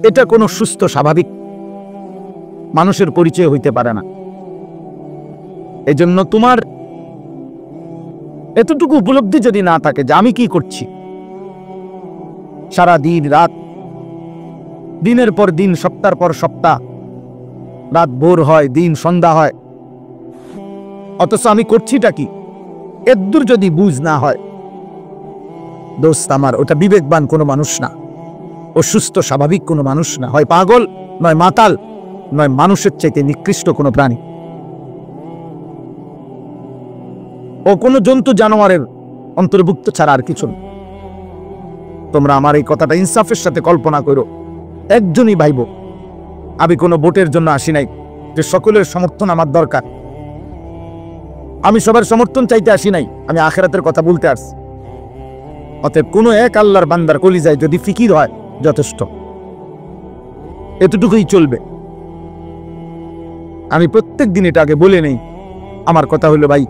এটা কোনো সুস্থ স্বাভাবিক মানুষের পরিচয় হইতে পারে না। এজন্য তোমার এতটুকু উপলব্ধি যদি না থাকে যে আমি কি করছি, সারা দিন রাত, দিনের পর দিন, সপ্তাহের পর সপ্তাহ, রাত ভোর হয়, দিন সন্ধ্যা হয়, অথচ আমি করছিটা কি, এদ্দুর যদি বুঝ না হয়, দোস্ত আমার, ওটা বিবেকবান কোনো মানুষ না, ও সুস্থ স্বাভাবিক কোনো মানুষ না, হয় পাগল, নয় মাতাল, নয় মানুষের চাইতে নিকৃষ্ট কোনো প্রাণী। ও কোনো জন্তু জানোয়ারের অন্তর্ভুক্ত ছাড়া আর কিছু না। তোমরা আমার এই কথাটা ইনসাফের সাথে কল্পনা করো। একজনই ভাইব, আমি কোনো ভোটের জন্য আসি নাই যে সকলের সমর্থন আমার দরকার। আমি সবার সমর্থন চাইতে আসি নাই, আমি আখিরাতের কথা বলতে আসছি। অতএব কোনো এক আল্লাহর বান্দার কলিজায় যদি ফিকির হয়, যথেষ্ট, এতটুকুই চলবে। আমি প্রত্যেক দিন এটা আগে বলে নেই। আমার কথা হলো, ভাই,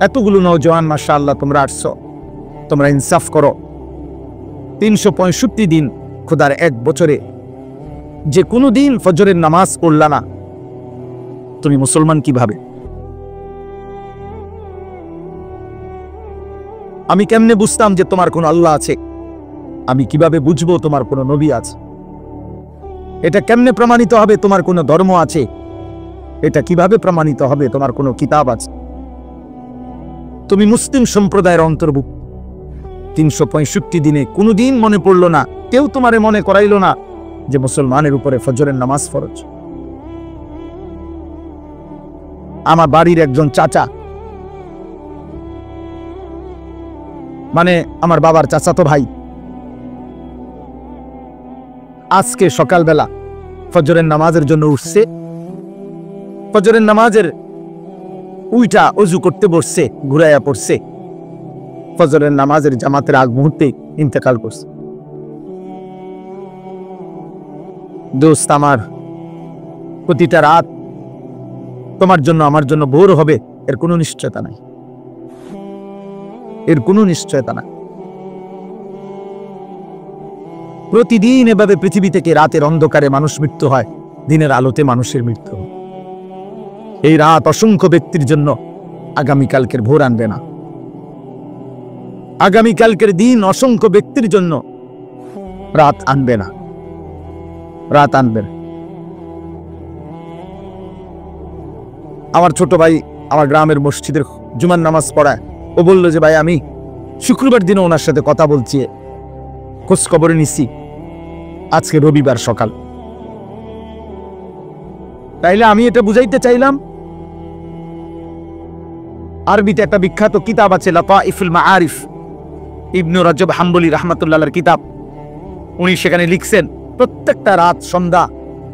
এতগুলো নওজওয়ান মাশাআল্লাহ তোমরা আসছো, তোমরা ইনসাফ করো। 365 দিন খোদার এক বছরে যে কোনো দিন ফজরের নামাজ পড়লা না, তুমি মুসলমান কিভাবে? আমি কেমনে বুঝতাম যে তোমার কোনো আল্লাহ আছে? আমি কিভাবে বুঝবো তোমার কোনো নবী আছে? এটা কেমনে প্রমাণিত হবে তোমার কোনো ধর্ম আছে? এটা কিভাবে প্রমাণিত হবে তোমার কোনো কিতাব আছে? তুমি মুসলিম সম্প্রদায়ের অন্তর্ভুক্ত। 365 দিনে কোনো দিন মনে পড়লো না, কেউ তোমারে মনে করাইলো না যে মুসলমানের উপরে ফজরের নামাজ ফরজ। আমার বাড়ির একজন চাচা, মানে আমার বাবার চাচাতো ভাই, আজকে সকালবেলা ফজরের নামাজের জন্য উঠছে। ফজরের নামাজের উইটা অজু করতে বসছে, ঘুরাইয়া পড়ছে। ফজরের নামাজের জামাতের আগ মুহূর্তে ইন্তেকাল করছে। দোস্ত আমার, প্রতিটা রাত তোমার জন্য আমার জন্য ভোর হবে, এর কোনো নিশ্চয়তা নাই, এর কোনো নিশ্চয়তা নাই। প্রতিদিন এভাবে পৃথিবী থেকে রাতের অন্ধকারে মানুষ মৃত্যু হয়, দিনের আলোতে মানুষের মৃত্যু হয়। এই রাত অসংখ্য ব্যক্তির জন্য আগামীকালকের ভোর আনবে না। আগামীকালকের দিন অসংখ্য ব্যক্তির জন্য রাত আনবে না, রাত আনবে না। আমার ছোট ভাই আমার গ্রামের মসজিদের জুমার নামাজ পড়ায়। ও বলল যে, ভাই, আমি শুক্রবার দিনে ওনার সাথে কথা বলছি, খোঁজ খবরে নিছি, আজকে রবিবার সকাল। তাইলে আমি এটা বুঝাইতে চাইলাম, আরবিতে একটা বিখ্যাত কিতাব আছে, লাতাইফুল মাআরিফ, ইবনে রাজব হাম্বলি রাহমাতুল্লাহর কিতাব। উনি সেখানে লিখছেন, প্রত্যেকটা রাত সন্ধ্যা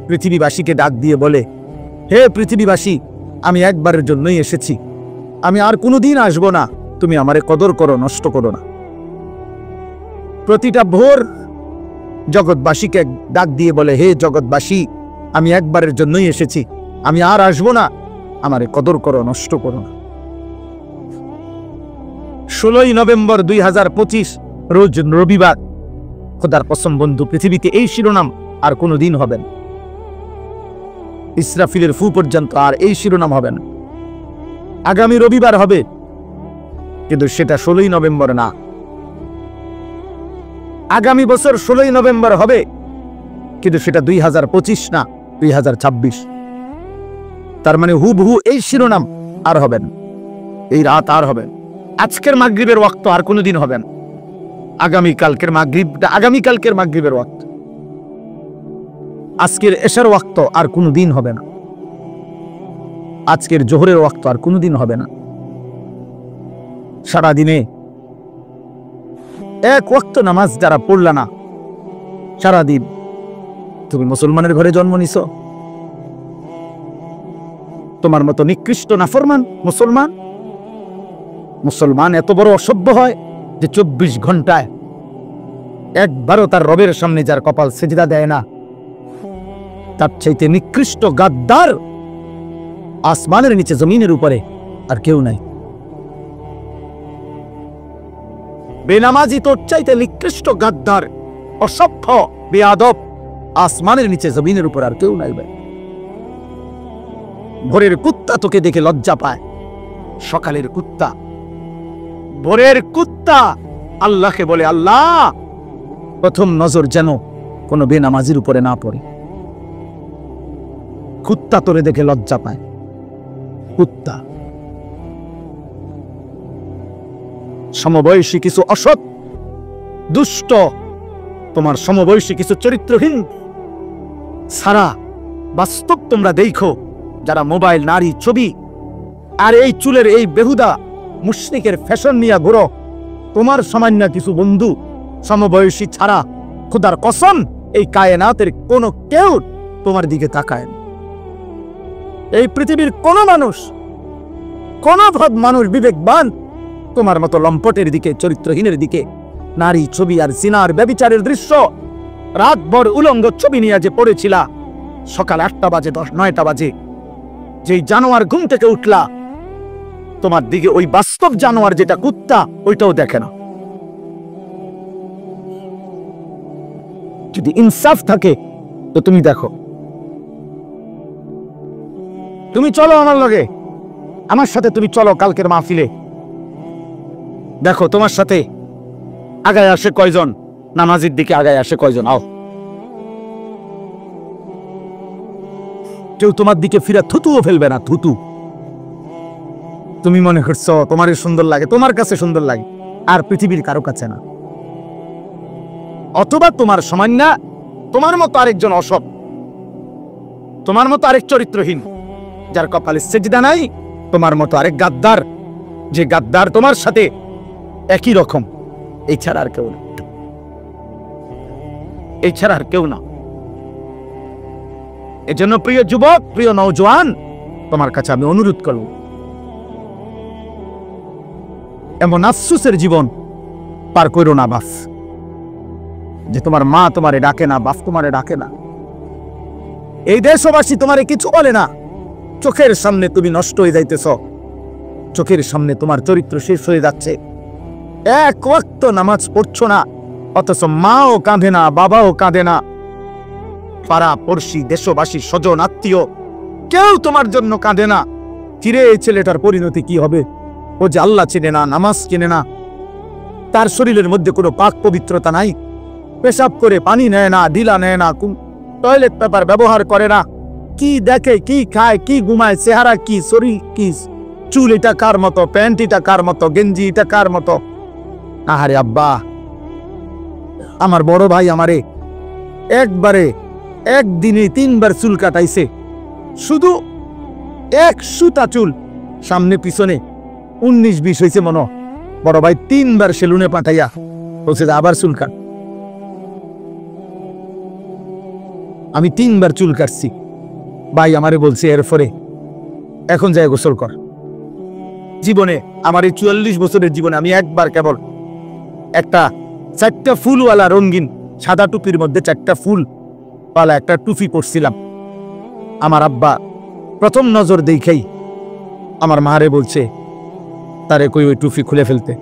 পৃথিবীবাসীকে ডাক দিয়ে বলে, হে পৃথিবীবাসী, আমি একবারের জন্যই এসেছি, আমি আর কোনোদিন আসবো না, তুমি আমারে কদর করো, নষ্ট করো না। প্রতিটা ভোর জগৎবাসীকে ডাক দিয়ে বলে, হে জগৎবাসী, আমি একবারের জন্যই এসেছি, আমি আর আসবো না, আমারে কদর করো, নষ্ট করো না। 16 নভেম্বর 2025 রোজ রবিবার। খোদার কসম বন্ধু, পৃথিবীতে এই শিরোনাম আর কোনো দিন হবে না। ইসরাফিলের ফু পর্যন্ত আর এই শিরোনাম হবে না। আগামী রবিবার হবে, কিন্তু সেটা 16 নভেম্বর না। আগামী বছর 16 নভেম্বর হবে, কিন্তু সেটা 2025 না, 2026। তার মানে হুবহু এই শিরোনাম আর হবে না, এই রাত আর হবে না। আজকের মাগরিবের ওয়াক্ত আর কোনোদিন হবে না। আগামীকালকের মাগরিবের ওয়াক্ত, আজকের এশার ওয়াক্ত আর কোনোদিন হবে না। আজকের জোহরের ওয়াক্ত আর কোনোদিন হবে না। সারাদিনে এক ওয়াক্ত নামাজ যারা পড়লা না সারাদিন, তুমি মুসলমানের ঘরে জন্ম নিছ? তোমার মতো নিকৃষ্ট নাফরমান মুসলমান এত বড় অসভ্য হয় যে 24 ঘন্টায় একবারও তার রবের সামনে যার কপাল সেজদা দেয় না, তার চাইতে নিকৃষ্ট গাদ্দার আসমানের নিচে জমিনের উপরে আর কেউ নাই। বেনামাজি তোর চাইতে নিকৃষ্ট গাদ্দার, অসভ্য, বেয়াদব আসমানের নিচে জমিনের উপর আর কেউ নাই ভাই। ভোরের কুত্তা তোকে দেখে লজ্জা পায়, সকালের কুত্তা, ভোরের কুত্তা আল্লাহকে বলে, আল্লাহ প্রথম নজর যেন কোনো বেনামাজির উপরে না পড়ে। কুত্তা তোরে দেখে লজ্জা পায়, কুত্তা। সমবয়সী কিছু অসৎ দুষ্ট, তোমার সমবয়সী কিছু চরিত্রহীন সারা বাস্তব তোমরা দেখো, যারা মোবাইল, নারী, ছবি আর এই চুলের এই বেহুদা মুশরিকের ফ্যাশন নিয়ে ঘুরো, তোমার সামান্য কিছু বন্ধু সমবয়সী ছাড়া খোদার কসম এই কায়নাতের কোনো কেউ তোমার দিকে তাকায় না। এই পৃথিবীর কোন মানুষ, কোন ভাব মানুষ বিবেকবান তোমার মতো লম্পটের দিকে, চরিত্রহীনের দিকে, নারী, ছবি আর জিনার ব্যভিচারের দৃশ্য রাতভর উলঙ্গ ছবি নিয়ে যে পড়েছিলা, সকাল 8টা বাজে 9টা বাজে যেই জানোয়ার ঘুম থেকে উঠলা, তোমার দিকে ওই বাস্তব জানোয়ার যেটা কুত্তা, ওইটাও দেখে না। যদি ইনসাফ থাকে তো তুমি দেখো, তুমি চলো আমার লগে, আমার সাথে তুমি চলো কালকের মাহফিলে, দেখো তোমার সাথে আগায় আসে কয়জন, নামাজের দিকে আগায় আসে কয়জন। আও, কেউ তোমার দিকে ফিরে থুতুও ফেলবে না, থুতু। তুমি মনে করছো তোমারই সুন্দর লাগে, তোমার কাছে সুন্দর লাগে, আর পৃথিবীর কারো কাছে না। অথবা তোমার সমান না, তোমার মতো আরেকজন অসৎ, তোমার মতো আরেক চরিত্রহীন, যার কপালে সেজদা নাই, তোমার মতো আরেক গাদ্দার, যে গাদ্দার তোমার সাথে একই রকম। এই ছাড়া আর কেউ না, এই ছাড়া আর কেউ না। এজন্য প্রিয় যুবক, প্রিয় নওজোয়ান, তোমার কাছে আমি অনুরোধ করব, এমন আফসোসের জীবন পার করো না বাস, যে তোমার মা তোমারে ডাকে না, বাপ তোমারে ডাকে না, এই দেশবাসী তোমারে কিছু বলে না, চোখের সামনে তুমি নষ্ট হয়ে যাইতেছ, চোখের সামনে তোমার চরিত্র শেষ হয়ে যাচ্ছে, এক ওয়াক্ত নামাজ পড়ছো না, অথচ মাও কাঁদে না, বাবাও কাঁদে না, পাড়া পড়শি, দেশবাসী, স্বজন, আত্মীয় কেউ তোমার জন্য কাঁদে না। চিরে এই ছেলেটার পরিণতি কি হবে? ও যে আল্লাহ চেনে না, নামাজ চেনে না, তার শরীরের মধ্যে কোনো পাক পবিত্রতা নাই, পেশাব করে পানি নেয় না, ঢিলা নেয় না, টয়লেট পেপার ব্যবহার করে না, কি দেখে, কি খায়, কি ঘুমায়, চেহারা কি, শরীর কি, চুল এটা কার মতো, প্যান্ট এটা কার মতো, গেঞ্জি এটা কার মতো। আহারে আব্বা, আমার বড় ভাই আমারে একবারে একদিনে 3 বার চুল কাটাইছে, শুধু এক সুতা চুল, সামনে পিছনে 19-20 হয়েছে মনে। বড় ভাই 3 বার সেলুনে পাঠাইয়া বলছে আবার চুল কাট। আমি 3 বার চুল কাটছি, ভাই আমারে বলছে এরপরে এখন যাই গোসল কর। জীবনে আমার এই 44 বছরের জীবনে আমি একবার কেবল একটা 4টা ফুলওয়ালা রঙিন সাদা টুপির মধ্যে 4টা ফুলওয়ালা একটা টুপি পরছিলাম। আমার আব্বা প্রথম নজর দেখেই আমার মারে বলছে তারে কই ওই টুপি খুলে ফেলতে।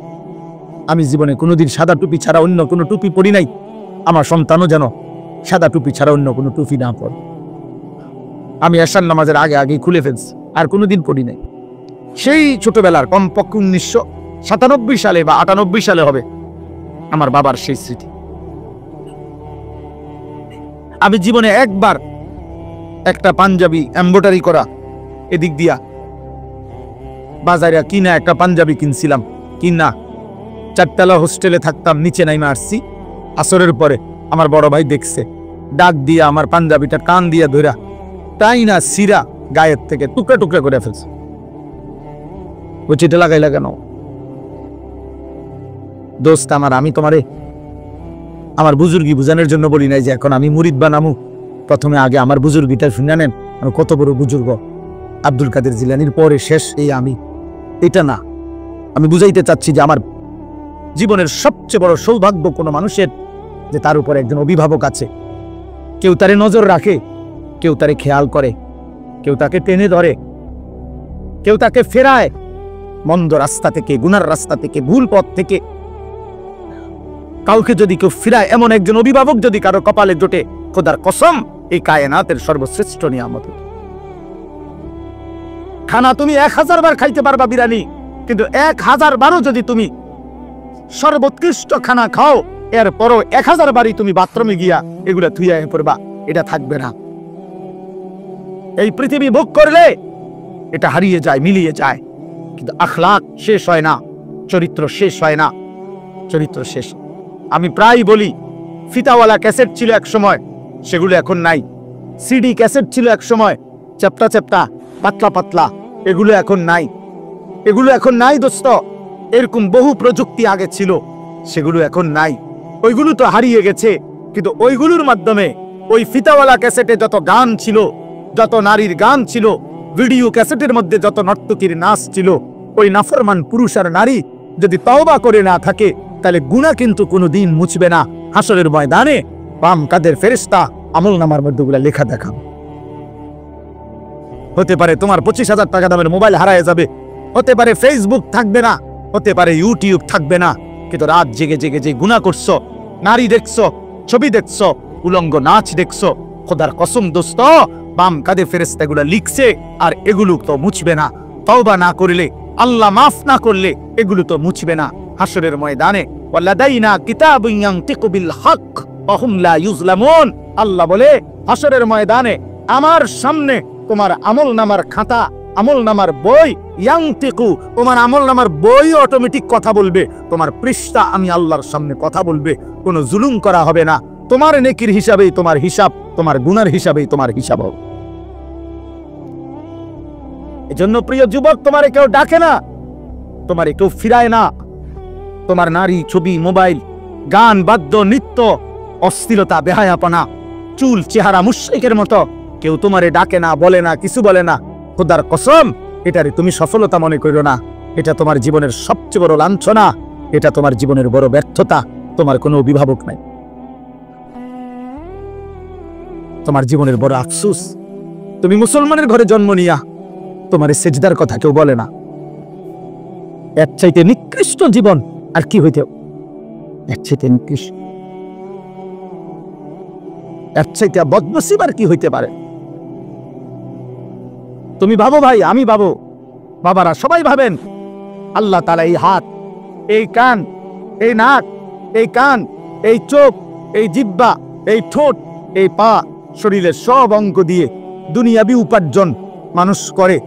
আমি জীবনে কোনোদিন সাদা টুপি ছাড়া অন্য কোনো টুপি পরি নাই, আমার সন্তানও যেন সাদা টুপি ছাড়া অন্য কোনো টুপি না পরে। আমি এশার নামাজের আগে আগেই খুলে ফেলছি, আর কোনোদিন পড়ি নাই। সেই ছোটবেলার কমপক্ষে 1997 সালে বা 98 সালে হবে আমার বাবার সেই স্মৃতি। আমি জীবনে একবার একটা পাঞ্জাবি এমব্রয়ডারি করা এদিক দিয়া বাজারে কিনা একটা পাঞ্জাবি কিনছিলাম, কিনা 4তলা হোস্টেলে থাকতাম, নিচে নাইমা আসছি আসরের পরে। আমার বড় ভাই দেখছে, ডাক দিয়া আমার পাঞ্জাবিটা কান দিয়া ধরা তাই না সিরা গায়ের থেকে টুকরা টুকরা করে ফেলছে। ও চিঠে লাগাইলা কেন? দোস্ত আমার, আমি তোমারে আমার বুজুর্গি বুঝানোর জন্য বলি নাই যে এখন আমি মুরিদ বানামু। প্রথমে আগে আমার বুজুর্গিটা শুনে নেন, আমি কত বড় বুজুর্গ, আব্দুল কাদের জিলানির পরে শেষ এই আমি। এটা না, আমি বুঝাইতে চাচ্ছি যে আমার জীবনের সবচেয়ে বড় সৌভাগ্য কোনো মানুষের যে তার উপরে একজন অভিভাবক আছে, কেউ তারে নজর রাখে, কেউ তারে খেয়াল করে, কেউ তাকে টেনে ধরে, কেউ তাকে ফেরায় মন্দ রাস্তা থেকে, গুনার রাস্তা থেকে, ভুল পথ থেকে। কাউকে যদি কেউ ফিরায়, এমন একজন অভিভাবক যদি কারো কপালে জোটে, খোদার কসম এই কায়নাতের সর্বশ্রেষ্ঠ নিয়ামত। খানা তুমি 1000 বার খাইতে পারবা বিরিয়ানি, কিন্তু 1000 বারও যদি তুমি সর্বোৎকৃষ্ট খানা খাও, এরপরও 1000 বারই তুমি বাথরুমে গিয়া এগুলা ধুইয়া পড়বা, এটা থাকবে না। এই পৃথিবী ভোগ করলে এটা হারিয়ে যায়, মিলিয়ে যায়, কিন্তু আখলাক শেষ হয় না, চরিত্র শেষ হয় না, চরিত্র শেষ। আমি প্রায় বলি, ফিতাওয়ালা ক্যাসেট ছিল এক সময়, সেগুলো এখন নাই। সিডি ক্যাসেট ছিল এক সময়, চ্যাপ্টা চ্যাপ্টা, পাতলা পাতলা, এগুলো এখন নাই। এগুলো এখন নাই দোস্ত। এরকম বহু প্রযুক্তি আগে ছিল, সেগুলো এখন নাই। ওইগুলো তো হারিয়ে গেছে, কিন্তু ওইগুলোর মাধ্যমে ওই ফিতাওয়ালা ক্যাসেটে যত গান ছিল, যত নারীর গান ছিল, ভিডিও ক্যাসেটের মধ্যে যত নর্তকীর নাচ ছিল, ওই নাফরমান পুরুষ আর নারী যদি তওবা করে না থাকে, তাহলে গুনাহ কিন্তু কোনোদিন মুছবে না। হাসরের ময়দানে বাম কাদের ফেরেশতা আমলনামার মধ্যে গুলা লেখা দেখান। হতে পারে তোমার 25,000 টাকা দামের মোবাইল হারায় যাবে, হতে পারে ফেসবুক থাকবে না, হতে পারে ইউটিউব থাকবে না, কিন্তু রাত জেগে জেগে যে গুনাহ করছো, নারী দেখছো, ছবি দেখছো, উলঙ্গ নাচ দেখছো, খোদার কসম দোস্ত, বাম কাদের ফেরেশতা এগুলা লিখছে, আর এগুলো তো মুছবে না। তওবা না করলে, আল্লাহ মাফ না করলে এগুলো তো মুছবে না। হাসরের ময়দানে ওয়ালাদাইনা কিতাবুন ইয়ানতিকু বিল হক ওয়া হুম লা ইউজলামুন, আল্লাহ বলে হাসরের ময়দানে আমার সামনে তোমার আমলনামার খাতা, আমলনামার বই, ইয়ানতিকু, তোমার আমলনামার বই অটোমেটিক কথা বলবে, তোমার পৃষ্ঠা আমি আল্লাহর সামনে কথা বলবে, কোনো জুলুম করা হবে না। তোমার নেকির হিসাবেই তোমার হিসাব, তোমার গুনার হিসাবেই তোমার হিসাব হবে। এজন্য প্রিয় যুবক, তোমারে কেউ ডাকে না, তোমারে কেউ ফিরায় না। তোমার নারী, ছবি, মোবাইল, গান, বাদ্য, নৃত্য, অশ্লীলতা, বেহায়াপনা, চুল, চেহারা মুশরিকের মতো কেউ তোমারে ডাকে না, বলে না, কিছু বলে না। খোদার কসম, এটারে তুমি সফলতা মনে করো না। এটা তোমার জীবনের সবচেয়ে বড় লাঞ্ছনা, এটা তোমার জীবনের বড় ব্যর্থতা। তোমার কোনো অভিভাবক নাই, তোমার জীবনের বড় আফসোস। তুমি মুসলমানের ঘরে জন্ম নিয়া তোমার সেজদার কথা কেউ বলে না। এর চাইতে নিকৃষ্ট জীবন আর কি হইতে, এর চাইতে নিকৃষ্ট, এর চাইতে বদনসিব আর কি হইতে পারে? তুমি ভাবো ভাই, আমি ভাবো, বাবারা সবাই ভাবেন, আল্লাহ তাআলা এই হাত, এই কান, এই নাক, এই কান, এই চোখ, এই জিহ্বা, এই ঠোঁট, এই পা, শরীরের সব অঙ্গ দিয়ে দুনিয়াবি উপার্জন মানুষ করে,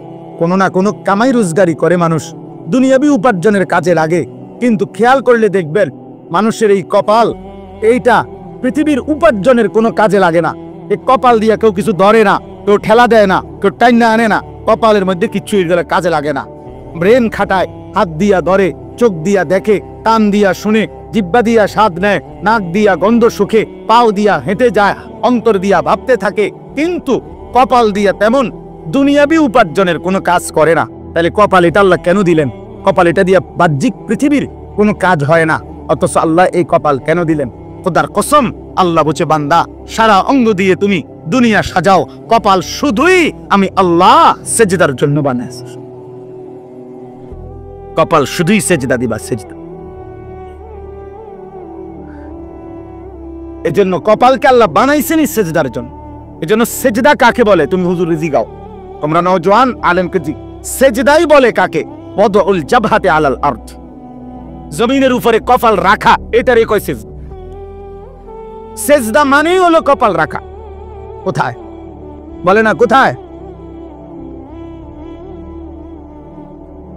কোনো না কোনো কামাই রোজগারি করে মানুষ, দুনিয়াবি উপার্জনের কাজে লাগে। কিন্তু খেয়াল করলে দেখবেন, মানুষের এই কপাল, এইটা পৃথিবীর উপার্জনের কোনো কাজে লাগে না। এই কপাল দিয়া কেউ কিছু ধরে না, কেউ ঠেলা দেয় না, কেউ টাইনা আনে না, কপালের মধ্যে কিচ্ছু কাজে লাগে না। ব্রেন খাটায়, হাত দিয়া ধরে, চোখ দিয়া দেখে, কান দিয়া শুনে, জিহ্বা দিয়া স্বাদ নেয়, নাক দিয়া গন্ধ সুখে, পাও দিয়া হেঁটে যায়, অন্তর দিয়া ভাবতে থাকে, কিন্তু কপাল দিয়া তেমন দুনিয়াবি উপার্জনের কোনো কাজ করে না। তাহলে কপাল এটা আল্লাহ কেন দিলেন? কপাল এটা দিয়া বাহ্যিক পৃথিবীর কোনো কাজ হয় না, অথচ আল্লাহ এই কপাল কেন দিলেন? খোদার কসম, আল্লাহ বলছে, বান্দা সারা অঙ্গ দিয়ে তুমি দুনিয়া সাজাও, কপাল শুধুই আমি আল্লাহ সেজদার জন্য বানাইছি। কপাল শুধুই সেজদা দিবা, সেজদা। এজন্য কপালকে আল্লাহ বানাইছেনই সেজদার জন্য। এজন্য সেজদা কাকে বলে তুমি হুজুর জিগাও, তোমরা নওজোয়ান আলেমকে জি, সেজদাই বলে কাকে? ওয়াদউল জাবহাতি আলাল আরদ, জমিনের উপরে কপাল রাখা, এটারই কয় সেজদা। সেজদা মানেই হলো কপাল রাখা। কোথায় বলে না, কোথায়?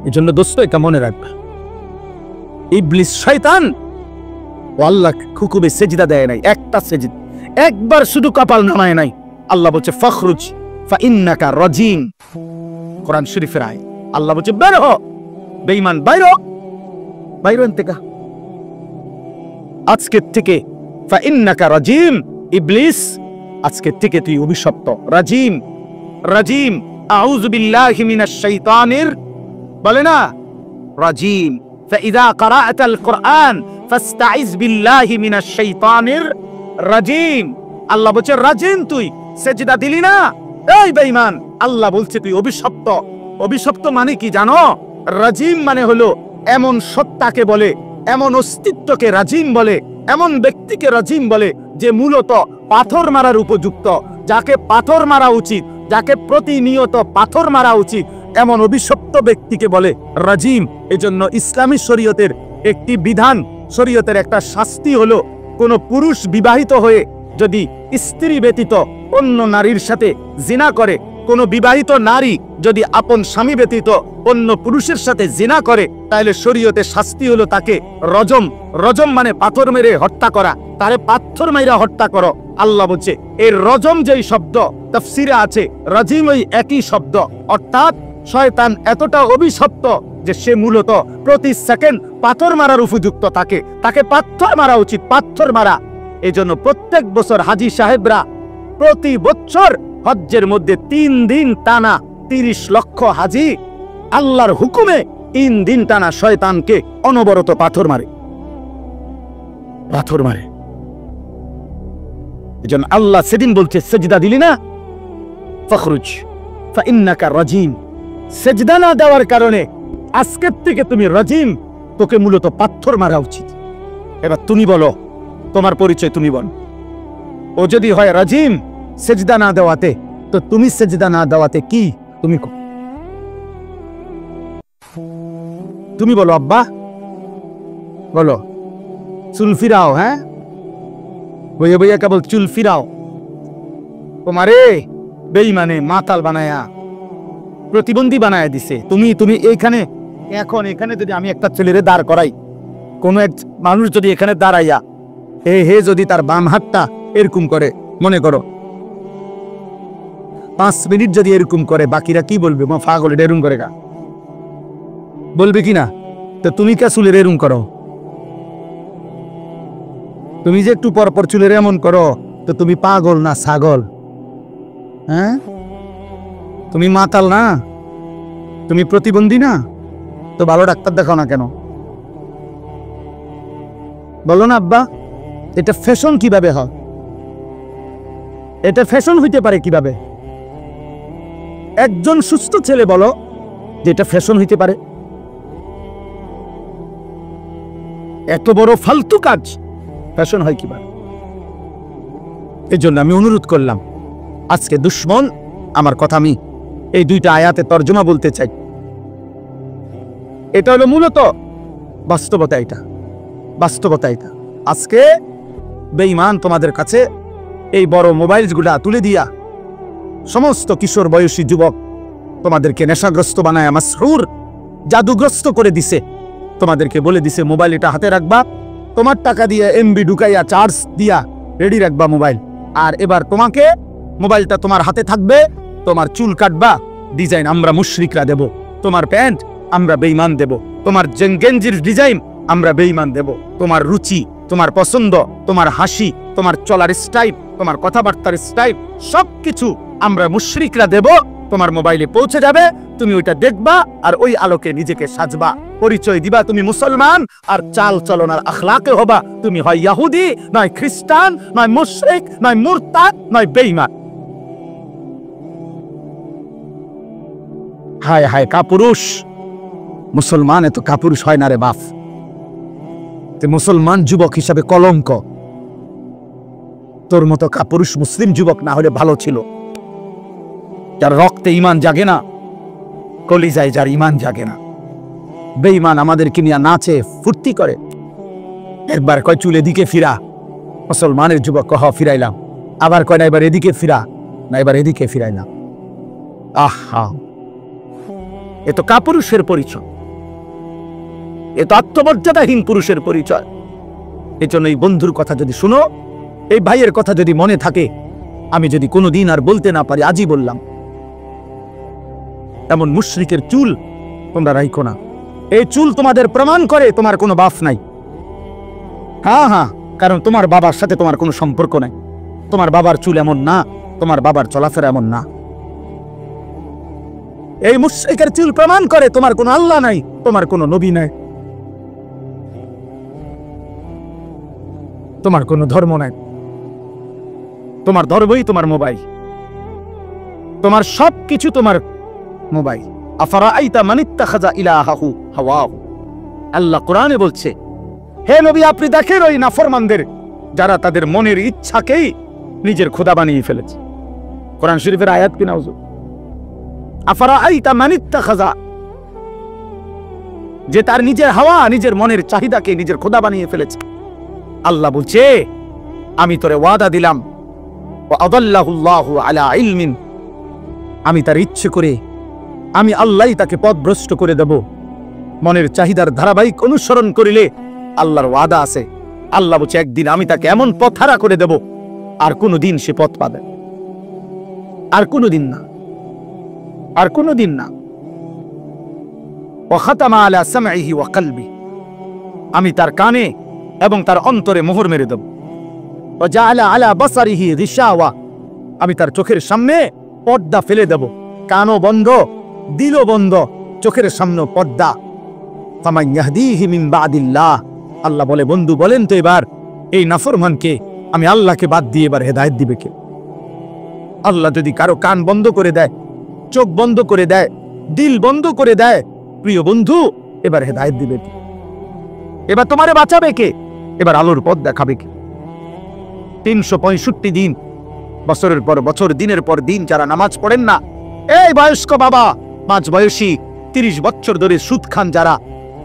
এজন্য দোস্ত এটা মনে রাখবে, ইবলিস শয়তান আল্লাহ হুকুমে সেজদা দেয় নাই, একটা সেজদা, একবার শুধু কপাল নামায় নাই। আল্লাহ বলছে ফখরুজ ফা ইন্নাকা রাজিম, কোরআন শরীফের আয়াত। আল্লাহ বলছে বের হ বেঈমান, বাইরো বাইরো থেকে, আজকে থেকে ফা ইন্নাকা রাজিম, ইবলিস আজকে থেকে তুই অভিশপ্ত। রাজিম, রাজিম, আউযু বিল্লাহি মিনাশ শাইতানির, বলে না রাজিম। ফাইযা ক্বরাআতাল কুরআন ফাস্তাইজ বিল্লাহি মিনাশ শাইতানির রাজিম। আল্লাহ বলছে রাজিম, তুই সেজদা দিলি না, এই বেঈমান, আল্লাহ বলছে তুই অভিশপ্ত। অভিশপ্ত মানে কি জানো? রাজিম মানে হলো এমন সত্তাকে বলে, এমন অস্তিত্বকে রাজিম বলে, এমন ব্যক্তিকে রাজিম বলে যে মূলত পাথর মারার উপযুক্ত, যাকে পাথর মারা উচিত, যাকে প্রতিনিয়ত পাথর মারা উচিত, এমন অভিশপ্ত ব্যক্তিকে বলে রাজিম। এজন্য ইসলামী শরীয়তের একটি বিধান, শরীয়তের একটা শাস্তি হলো, কোন পুরুষ বিবাহিত হয়ে যদি স্ত্রী ব্যতীত অন্য নারীর সাথে জিনা করে, কোন বিবাহিত নারী যদি আপন স্বামী ব্যতীত অন্য পুরুষের সাথে জিনা করে, তাহলে শরীয়তে শাস্তি হলো তাকে রজম। রজম মানে পাথর মেরে হত্যা করা, তারে পাথর মাইরা হত্যা করো। আল্লাহ বলছে এই রজম যেই শব্দ তাফসিরে আছে, রাজিম ওই একই শব্দ, অর্থাৎ শয়তান এতটা অভিশপ্ত যে সে মূলত প্রতি সেকেন্ড পাথর মারার উপযুক্ত, তাকে পাথর মারা উচিত, পাথর মারা। এজন্য প্রত্যেক বছর হাজী সাহেবরা প্রতি বছর হজ্জের মধ্যে 3 দিন টানা 30 লক্ষ হাজী আল্লাহর হুকুমে 3 দিন টানা শয়তানকে অনবরত পাথর মারে, পাথর মারে। এজন্য আল্লাহ সেদিন বলছে, সেজদা দিলি না, ফখরুজ ফাইন্নাকা রাজিম। সেজদা না দেওয়ার কারণে আজকের থেকে তুমি রাজিম, তোকে মূলত পাথর মারা উচিত। এবার তুমি বলো, তোমার পরিচয় তুমি বল। ও যদি হয় রাজিম সেজদা না দেওয়াতে, তো তুমি সেজদা না দেওয়াতে কি? তুমি বলো আব্বা, বলো। চুল ফিরাও, হ্যাঁ বইয়া বইয়া কেবল চুল ফিরাও। তোমারে বেঈমানে মাতাল বানায়া প্রতিবন্ধী বানায়া দিছে। তুমি এইখানে, এখন এখানে যদি আমি একটা ছেলেরে দাঁড় করাই, কোন এক মানুষ যদি এখানে দাঁড়াইয়া হে যদি তার বাম হাতটা এরকম করে, মনে করো 5 মিনিট যদি এরকম করে, বাকিরা কি বলবে? মা পাগল, এরকম করে গা বলবে কিনা? তো তুমি কে চুলের এরকম করো? তুমি যে একটু পর পর চুলের এমন করো, তো তুমি পাগল না ছাগল? হ্যাঁ, তুমি মাতাল না? তুমি প্রতিবন্ধী না? তো ভালো ডাক্তার দেখাও না কেন? বলো না আব্বা, এটা ফ্যাশন কিভাবে হয়? এটা ফ্যাশন হইতে পারে কিভাবে? একজন সুস্থ ছেলে বলো যে এটা ফ্যাশন হইতে পারে? এত বড় ফালতু কাজ ফ্যাশন হয় কিভাবে? এই জন্য আমি অনুরোধ করলাম, আজকে দুশ্মন আমার কথা, আমি এই 2টা আয়াতে তর্জমা বলতে চাই। এটা হলো মূলত বাস্তবতা, এটা বাস্তবতা। এটা আজকে বেঈমান তোমাদের কাছে এই বড় মোবাইলগুলা তুলে দিয়া সমস্ত কিশোর বয়সী যুবক তোমাদেরকে নেশাগ্রস্ত বানায়, মাসহুর জাদুগ্রস্ত করে দিছে। তোমাদেরকে বলে দিছে মোবাইল এটা হাতে রাখবা, তোমার টাকা দিয়ে এমবি ঢুকাইয়া চার্জ দিয়া রেডি রাখবা মোবাইল। আর এবার তোমাকে মোবাইলটা তোমার হাতে থাকবে, তোমার চুল কাটবা ডিজাইন আমরা মুশরিকরা দেব, তোমার প্যান্ট আমরা বেঈমান দেব, তোমার গেঞ্জির ডিজাইন আমরা বেঈমান দেব, তোমার রুচি, তোমার পছন্দ, তোমার হাসি, তোমার চলার স্টাইল, তোমার কথাবার্তার স্টাইল, সবকিছু আমরা মুশরিকরা দেব। তোমার মোবাইলে পৌঁছে যাবে, তুমি ওইটা দেখবা আর ওই আলোকে নিজেকে সাজবা, পরিচয় দিবা তুমি মুসলমান। আর চাল চলনার আখলাকে হবা তুমি হয় ইহুদি, নয় খ্রিস্টান, নয় মুশরিক, নয় মুরতাদ, নয় বেঈমান। হায় হায় কাপুরুষ মুসলমান, এত কাপুরুষ হয় না রে বাপ। মুসলমান যুবক হিসাবে কলঙ্ক। তোর মতো কাপুরুষ মুসলিম যুবক না হলে ভালো ছিল, যার রক্তে ঈমান জাগে না, কলিজায় যার ঈমান জাগে না। বেঈমান আমাদেরকে নিয়ে নাচে ফুর্তি করে, একবার কয় চুল এদিকে ফিরা, মুসলমানের যুবক কহ ফিরাইলাম, আবার কয় না এবার এদিকে ফিরা, না এবার এদিকে ফিরাইলাম। আহা, এ তো কাপুরুষের পরিচয়, এ তো আত্মমর্যাদাহীন পুরুষের পরিচয়। এজন্য এই বন্ধুর কথা যদি শুনো, এই ভাইয়ের কথা যদি মনে থাকে, আমি যদি কোনোদিন আর বলতে না পারি, আজই বললাম, এমন মুশরিকের চুল তোমরা রাখো না। এই চুল তোমাদের প্রমাণ করে তোমার কোনো বাপ নাই। হ্যাঁ হ্যাঁ, কারণ তোমার বাবার সাথে তোমার কোনো সম্পর্ক নাই, তোমার বাবার চুল এমন না, তোমার বাবার চলাফেরা এমন না। এই মুশরিকের চুল প্রমাণ করে তোমার কোনো আল্লাহ নাই, তোমার কোনো নবী নাই, তোমার কোনো ধর্ম নাই, তোমার ধর্মই তোমার মোবাইল, তোমার সবকিছু তোমার মোবাইল। আফারাআইতা মান ইত্তাখাযা ইলাহাহু হাওয়াহু, আল্লাহ কোরআনে বলছে, হে নবী আপনি দেখেন ওই নাফরমানদের যারা তাদের মনের ইচ্ছাকেই নিজের খোদা বানিয়ে ফেলেছে। কোরআন শরীফের আয়াত কিনা হুজুর? আফারাআইতা মান ইত্তাখাযা, যে তার নিজের হাওয়া, নিজের মনের চাহিদাকে নিজের খোদা বানিয়ে ফেলেছে। আল্লাহ বলছে, আমি তোরে ওয়াদা দিলাম, ওয়া আদাল্লাহুল্লাহু আলা ইলমিন, আমি তার ইচ্ছে করে, আমি আল্লাহই তাকে পথভ্রষ্ট করে দেব। মনের চাহিদার ধারাবাহিক অনুসরণ করিলে আল্লাহর ওয়াদা আছে। আল্লাহ বলছে, একদিন আমি তাকে এমন পথহারা করে দেব, আর কোনোদিন সে পথ পাবে, আর কোনোদিন না, আর কোনোদিন না। ওয়া খাতামা আলা সামঈহি ওয়া কলবি, আমি তার কানে এবং তার অন্তরে মোহর মেরে দেব। ওয়া জাআলা আলা বাসারিহি গিশাওয়া, আমি তার চোখের সামনে পর্দা ফেলে দেব। কানও বন্ধ, দিলও বন্ধ, চোখের সামনে পর্দা। ফামান ইয়াহদিহি মিন বাদিল্লাহ, আল্লাহ বলে, বন্ধু বলেন তো এবার এই নাফরমানকে আমি আল্লাহকে বাদ দিয়ে এবার হেদায়েত দিবে কে? আল্লাহ যদি কারো কান বন্ধ করে দেয়, চোখ বন্ধ করে দেয়, দিল বন্ধ করে দেয়, প্রিয় বন্ধু, এবার হেদায়েত দিবে কে? এবার তোমারে বাঁচাবে কে? এবার আলোর পথ দেখাবে কে? 365 দিন, বছরের পর বছর, দিনের পর দিন যারা নামাজ পড়েন না, এই বয়স্ক বাবা, 5 বয়সী 30 বছর ধরে সুদ খান যারা,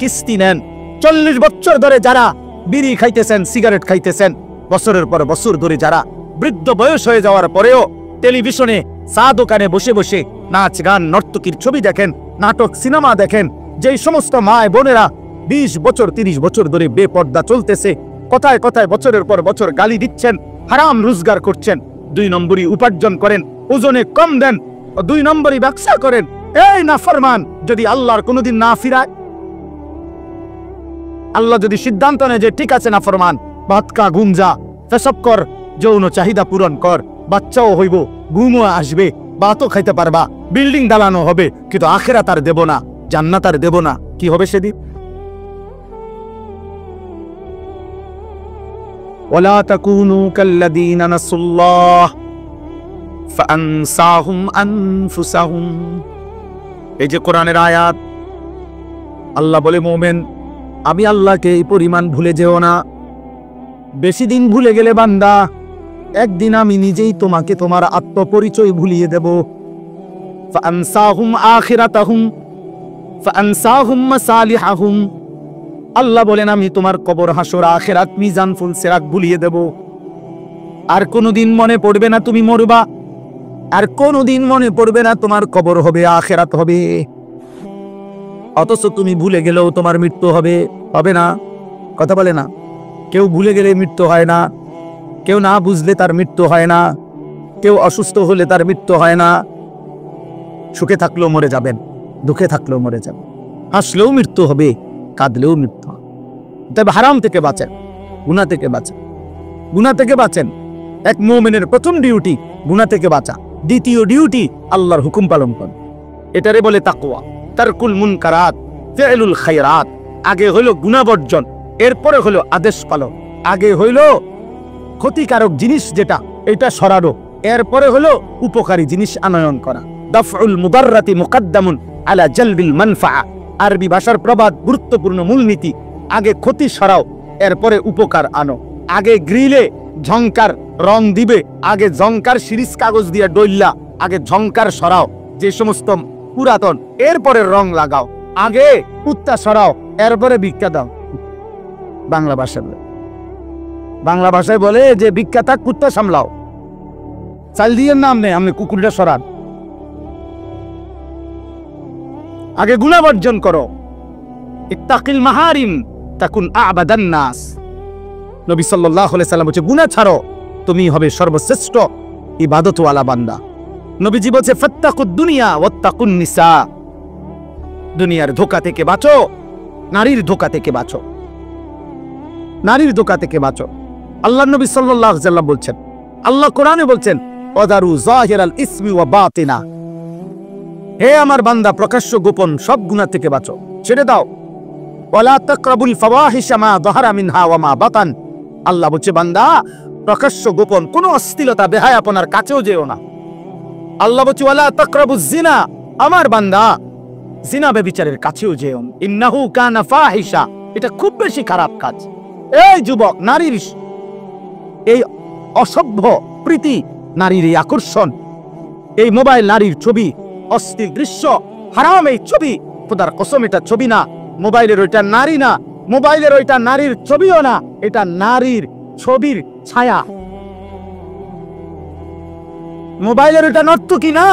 কিস্তি নেন, 40 বছর ধরে যারা বিড়ি খাইতেছেন, সিগারেট খাইতেছেন, বছরের পর বছর ধরে যারা বৃদ্ধ বয়স হয়ে যাওয়ার পরেও টেলিভিশনে চা দোকানে বসে বসে নাচ গান নর্তকীর ছবি দেখেন, নাটক সিনেমা দেখেন, যেই সমস্ত মায় বোনেরা 20 বছর 30 বছর ধরে বেপর্দা চলতেছে, কথায় কথায় বছরের পর বছর গালি দিচ্ছেন, হারাম রোজগার করছেন, 2 নম্বরই উপার্জন করেন, ওজনে কম দেন, 2 নম্বরই ব্যবসা করেন, এই নাফরমান যদি আল্লাহর কোনোদিন না ফিরায়, আল্লাহ যদি সিদ্ধান্ত নেয় যে ঠিক আছে নাফরমান, ভাত খা, ঘুম যা, পেশাব কর, যৌন চাহিদা পূরণ কর, বাচ্চাও হইব, ঘুমও আসবে, ভাতও খাইতে পারবা, বিল্ডিং দালানো হবে, কিন্তু আখিরাত আর দেব না, জান্নাত আর দেব না, কি হবে সেদিন? ওয়ালা তাকুনু কাল্লাযীনা নাসুল্লাহ ফাআনসাহুম আনফুসাহুম। এই যে কোরআনের আয়াত, আল্লাহ বলে, মুমিন, আমি আল্লাহকে এই পরিমাণ ভুলে যেও না। বেশি দিন ভুলে গেলে বান্দা, একদিন আমি নিজেই তোমাকে তোমার আত্মপরিচয় ভুলিয়ে দেব। ফাআনসাহুম আখিরাতাহুম ফাআনসাহুম মাসালিহাহুম, আল্লাহ বলেন, আমি তোমার কবর, হাসর, আখিরাত, মিজান, ফুল সিরাত ভুলিয়ে দেব। আর কোনোদিন মনে পড়বে না তুমি মরবা, আর কোনোদিন মনে পড়বে না তোমার কবর হবে, আখিরাত হবে। অথচ তুমি ভুলে গেলেও তোমার মৃত্যু হবে, হবে না? কথা বলে না? কেউ ভুলে গেলে মৃত্যু হয় না, কেউ না বুঝলে তার মৃত্যু হয় না, কেউ অসুস্থ হলে তার মৃত্যু হয় না। সুখে থাকলেও মরে যাবেন, দুঃখে থাকলেও মরে যাবেন, হাসলেও মৃত্যু হবে, কাঁদলেও মৃত্যু হবে। তবে হারাম থেকে বাঁচেন, গুনাহ থেকে বাঁচেন, গুনাহ থেকে বাঁচেন। এক মুমিনের প্রথম ডিউটি গুনাহ থেকে বাঁচা, দ্বিতীয় ডিউটি আল্লাহর হুকুম পালন করা। এটারে বলে তাকওয়া, তারকুল মুনকারাত, ফি'লুল খায়রাত। আগে হলো গুনাহ বর্জন, এরপরে হলো আদেশ পালন। আগে হইলো ক্ষতিকারক জিনিস যেটা, এটা সরানো, এরপরে হলো উপকারী জিনিস আনয়ন করা। দাফউল মুদাররাতি মুকদ্দামুন আলা জালবিল মানফাআ, আরবি ভাষার প্রবাদ, গুরুত্বপূর্ণ মূলনীতি। আগে ক্ষতি সরাও, এরপরে উপকার আনো। আগে গ্রিলে ঝংকার রং দিবে, আগে ঝংকার সিরিজ কাগজ দিয়ে ডইল্লা, আগে ঝংকার সরাও যে সমস্ত পুরাতন, এরপরে রং লাগাও। আগে কুত্তা সরাও, এরপরে ভিক্ষা দাও। বাংলা ভাষায় বলে, বাংলা ভাষায় বলে যে ভিক্ষা থাক, কুত্তা সামলাও। চাল দিয়ে নাম নেই, আপনি কুকুরটা সরান। আগে গুনাহ বর্জন করো। ইত্তাকিল মাহারিম তাকুন আবাদান নাস। নবী সাল্লাল্লাহু আলাইহি সাল্লাম বলেছে, গুনাহ ছাড়ো, তুমি হবে সর্বশ্রেষ্ঠ ইবাদতওয়ালা বান্দা। নবীজি বলেছে, ফাত্তাকুদ দুনিয়া ওয়াত্তাকুন নিসা, দুনিয়ার ধোঁকা থেকে বাঁচো, নারীর ধোঁকা থেকে বাঁচো, নারীর ধোঁকা থেকে বাঁচো। আল্লাহ নবী সাল্লাল্লাহু আলাইহি সাল্লাম বলছেন, আল্লাহ কোরআনে বলছেন, ওয়াদারু যাহিরাল ইসমি ওয়া বাতিনা, হে আমার বান্দা, প্রকাশ্য গোপন সব গুনাহ থেকে বাঁচো, ছেড়ে দাও। ওয়ালা তাকরাবুল ফাওয়াহিশা মা যাহারা মিনহা ওয়া মা বাতান, আল্লাহ বলছে, বান্দা, প্রকাশ্য গোপন কোন অশ্লীলতা, বেহায়াপনার কাছেও যেও না। আল্লাহ বলছে, ওয়ালা তাকরাবুজ জিনা, আমার বান্দা, জিনা ব্যভিচারের কাছেও যেও না। ইন্নাহু কানা ফাহিশা, এটা খুব বেশি খারাপ কাজ। এই যুবক, নারীর এই অসভ্য প্রীতি, নারীর এই আকর্ষণ, এই মোবাইল নারীর ছবি, অশ্লীল দৃশ্য, হারাম এই ছবি, খোদার কসম এটা ছবি না, মোবাইলের ওইটা নারী না, মোবাইলের ওইটা নারীর ছবিও না, এটা নারীর ছবির ছায়া। মোবাইলের ওইটা নর্তকী না,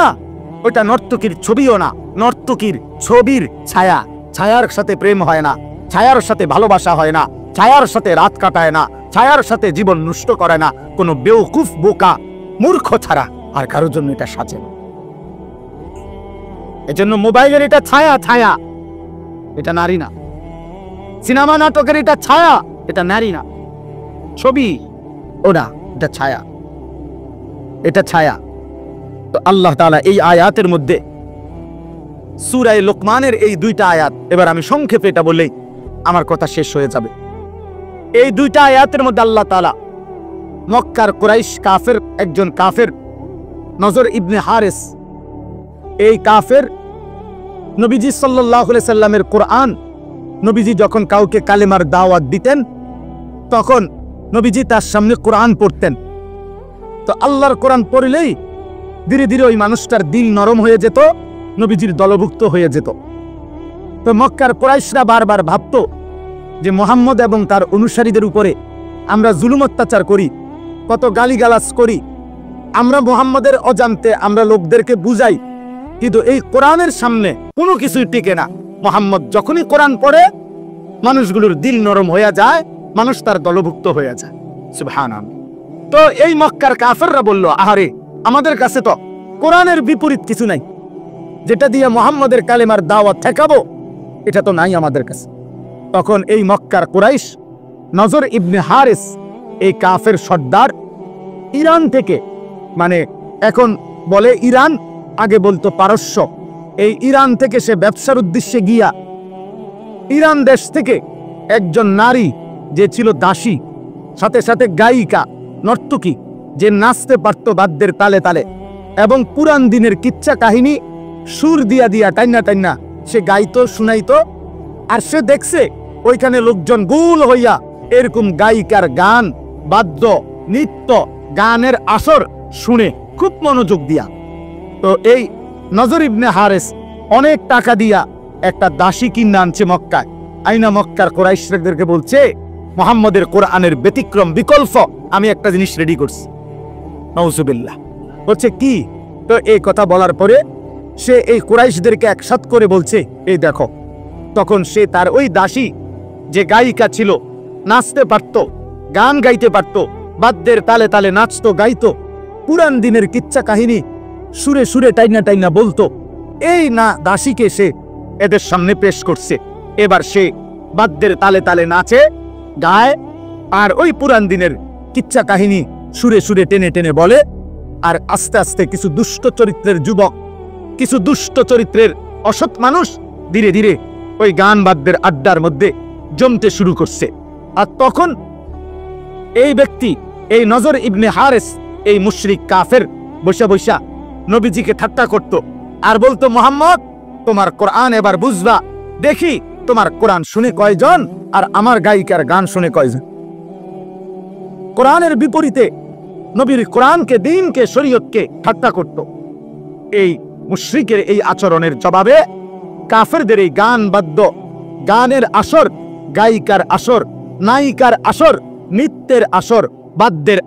ওইটা নর্তকীর ছবিও না, নর্তকীর ছবির ছায়া। ছায়ার সাথে প্রেম হয় না, ছায়ার সাথে ভালোবাসা হয় না, ছায়ার সাথে রাত কাটায় না, ছায়ার সাথে জীবন নষ্ট করে না কোনো বেওকুফ বোকা মূর্খ ছাড়া আর কারোর জন্য এটা সাজে না। এজন্য মোবাইলের এটা ছায়া, ছায়া, এটা নারী না। সিনেমা নাটকের এটা ছায়া, এটা নারী না। ছবি ওরা, এটা ছায়া, এটা ছায়া। তো আল্লাহ তাআলা এই আয়াতের মধ্যে, সূরা লোকমানের এই দুইটা আয়াত, এবার আমি সংক্ষেপে এটা বললেই আমার কথা শেষ হয়ে যাবে। এই দুইটা আয়াতের মধ্যে আল্লাহ তাআলা মক্কার কুরাইশ কাফের, একজন কাফের নজর ইবনে হারিস, এই কাফের নবীজি সাল্লাল্লাহু আলাইহি সাল্লামের কোরআন, নবীজি যখন কাউকে কালেমার দাওয়াত দিতেন তখন নবীজি তার সামনে কোরআন পড়তেন। তো আল্লাহর কোরআন পড়লেই ধীরে ধীরে ওই মানুষটার দিল নরম হয়ে যেত, নবীজির দলভুক্ত হয়ে যেত। তো মক্কার কুরাইশরা বারবার ভাবত যে মুহাম্মদ এবং তার অনুসারীদের উপরে আমরা জুলুম অত্যাচার করি, কত গালিগালাজ করি, আমরা মুহাম্মদের অজান্তে আমরা লোকদেরকে বুঝাই, কিন্তু এই কোরআনের সামনে কোনো কিছুই টিকে না। মুহাম্মদ যখনই কোরআন পড়ে মানুষগুলোর দিল নরম হয়ে যায়, মানুষ তার দলভুক্ত হয়ে যায়। সুবহানাল্লাহ। তো এই মক্কার কাফেররা বলল, আহারে, আমাদের কাছে তো কোরআনের বিপরীত কিছু নাই, যেটা দিয়ে মুহাম্মদের কালেমার দাওয়াত ঠেকাবো, এটা তো নাই আমাদের কাছে। তখন এই মক্কার কুরাইশ নজর ইবনে হারিস, এই কাফের সর্দার, ইরান থেকে, মানে এখন বলে ইরান, আগে বলতো পারস্য, এই ইরান থেকে সে ব্যবসার উদ্দেশ্যে গিয়া ইরান দেশ থেকে একজন নারী যে ছিল দাসী, সাথে সাথে গায়িকা, নর্তকী, যে নাচতে পারত বাদ্যের তালে তালে এবং পুরান দিনের কিচ্ছা কাহিনী সুর দিয়া দিয়া টাইনা টাইনা সে গাইতো, শুনাইতো। আর সে দেখছে ওইখানে লোকজন গোল হইয়া এরকম গায়িকার গান, বাদ্য, নৃত্য, গানের আসর শুনে খুব মনোযোগ দিয়া। তো এই নজর ইবনে হারিস অনেক টাকা দিয়া একটা দাসী কিনে আনছে মক্কায়, আইনা মক্কার কুরাইশদেরকে বলছে, মুহাম্মদের কোরআনের ব্যতিক্রম বিকল্প আমি একটা জিনিস রেডি করছি। নাউজুবিল্লাহ। বলছে কি? তো এই কথা বলার পরে সে এই কুরাইশদেরকে একসাথ করে বলছে, এই দেখো। তখন সে তার ওই দাসী যে গায়িকা ছিল, নাচতে পারত, গান গাইতে পারত, বাদ্যের তালে তালে নাচতো, গাইতো, পুরান দিনের কিচ্ছা কাহিনী সুরে সুরে টাইনা টাইনা বলতো, এই না দাসীকে সে এদের সামনে পেশ করছে। এবার সে বাদ্যের তালে তালে নাচে, গায়, আর ওই পুরান দিনের কিচ্ছা কাহিনী সুরে সুরে টেনে টেনে বলে। আর আস্তে আস্তে কিছু দুষ্ট চরিত্রের যুবক, কিছু দুষ্ট চরিত্রের অসৎ মানুষ ধীরে ধীরে ওই গান বাদ্যের আড্ডার মধ্যে জমতে শুরু করছে। আর তখন এই ব্যক্তি, এই নজর ইবনে হারিস, এই মুশরিক কাফের বৈশা বৈশা নবীজিকে ঠাট্টা করত আর বলতো, মুহাম্মদ তোমার কোরআন এবার বুঝবা, দেখি তোমার কোরআন শুনে কয়জন আর আমার গায়িকার গান শুনে কয়জন। কোরআনের বিপরীতে নবীর কোরআনকে, দ্বীনকে, শরীয়তকে ঠাট্টা করত। এই মুশরিকের এই আচরণের জবাবে কাফেরদের এই গান বাদ্য, গানের আসর, গায়িকার আসর, নায়িকার আসর, নৃত্যের আসর, বাদ্যের